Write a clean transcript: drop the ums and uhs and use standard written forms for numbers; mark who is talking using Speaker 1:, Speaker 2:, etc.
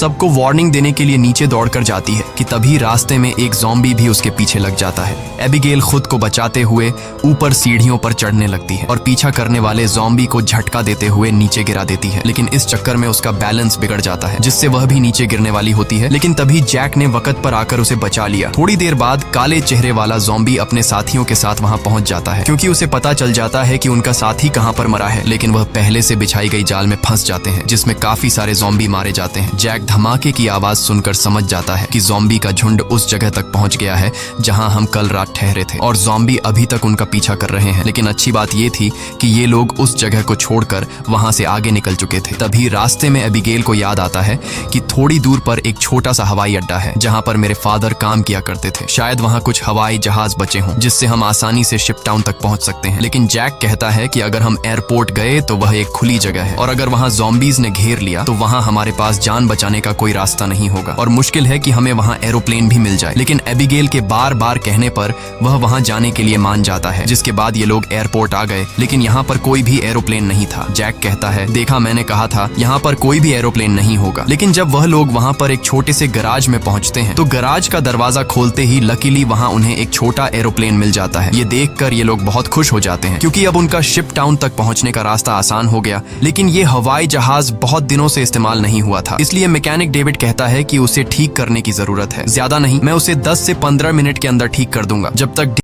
Speaker 1: सबको वार्निंग देने के लिए नीचे दौड़कर जाती है कि तभी रास्ते में एक ज़ॉम्बी भी उसके पीछे लग जाता है। एबिगेल खुद को बचाते हुए ऊपर सीढ़ियों पर चढ़ने लगती है और पीछा करने वाले ज़ॉम्बी को झटका देते हुए नीचे गिरा देती है, लेकिन इस चक्कर में उसका बैलेंस बिगड़ जाता है जिससे वह भी नीचे गिरने वाली होती है। लेकिन तभी जैक ने वक्त पर आकर उसे बचा लिया। थोड़ी देर बाद काले चेहरे वाला ज़ॉम्बी अपने साथियों के साथ वहां पहुंच जाता है, क्योंकि उसे पता चल जाता है कि उनका साथी कहां पर मरा है। लेकिन वह पहले से बिछाई गई जाल में फंस जाते हैं जिसमें काफी सारे ज़ॉम्बी मारे जाते हैं। जैक धमाके की आवाज सुनकर समझ जाता है कि ज़ॉम्बी का झुंड उस जगह तक पहुंच गया है जहां हम कल रात ठहरे थे और ज़ॉम्बी अभी तक उनका पीछा कर रहे हैं। लेकिन अच्छी बात ये थी कि ये लोग उस जगह को छोड़कर वहां से आगे निकल चुके थे। तभी रास्ते में एबिगेल को याद आता है कि थोड़ी दूर पर एक छोटा सा हवाई अड्डा है जहां पर मेरे फादर काम किया करते थे। शायद वहां कुछ हवाई जहाज बचे हों जिससे हम आसानी से शिप टाउन तक पहुंच सकते हैं। लेकिन जैक कहता है कि अगर हम एयरपोर्ट गए तो वह एक खुली जगह है और अगर वहां ज़ॉम्बीज ने घेर लिया तो वहां हमारे पास जान बचाने का कोई रास्ता नहीं होगा और मुश्किल है कि हमें वहां एरोप्लेन भी मिल जाए। लेकिन एबिगेल के बार बार कहने पर वह वहां जाने के लिए मान जाता है, जिसके बाद ये लोग एयरपोर्ट आ गए। लेकिन यहाँ पर कोई भी एरोप्लेन नहीं था। जैक कहता है, देखा, मैंने कहा था यहाँ पर कोई भी एरोप्लेन नहीं होगा। लेकिन जब वह लोग वहां पर एक छोटे से गराज में पहुंचते हैं तो गराज का दरवाजा खोलते ही लकीली वहां उन्हें एक छोटा एरोप्लेन मिल जाता है। ये देखकर ये लोग बहुत खुश हो जाते हैं क्योंकि अब उनका शिप टाउन तक पहुंचने का रास्ता आसान हो गया। लेकिन ये हवाई जहाज बहुत दिनों से इस्तेमाल नहीं हुआ था, इसलिए मैकेनिक डेविड कहता है कि उसे ठीक करने की जरूरत है। ज्यादा नहीं, मैं उसे 10 से 15 मिनट के अंदर ठीक कर दूंगा। जब तक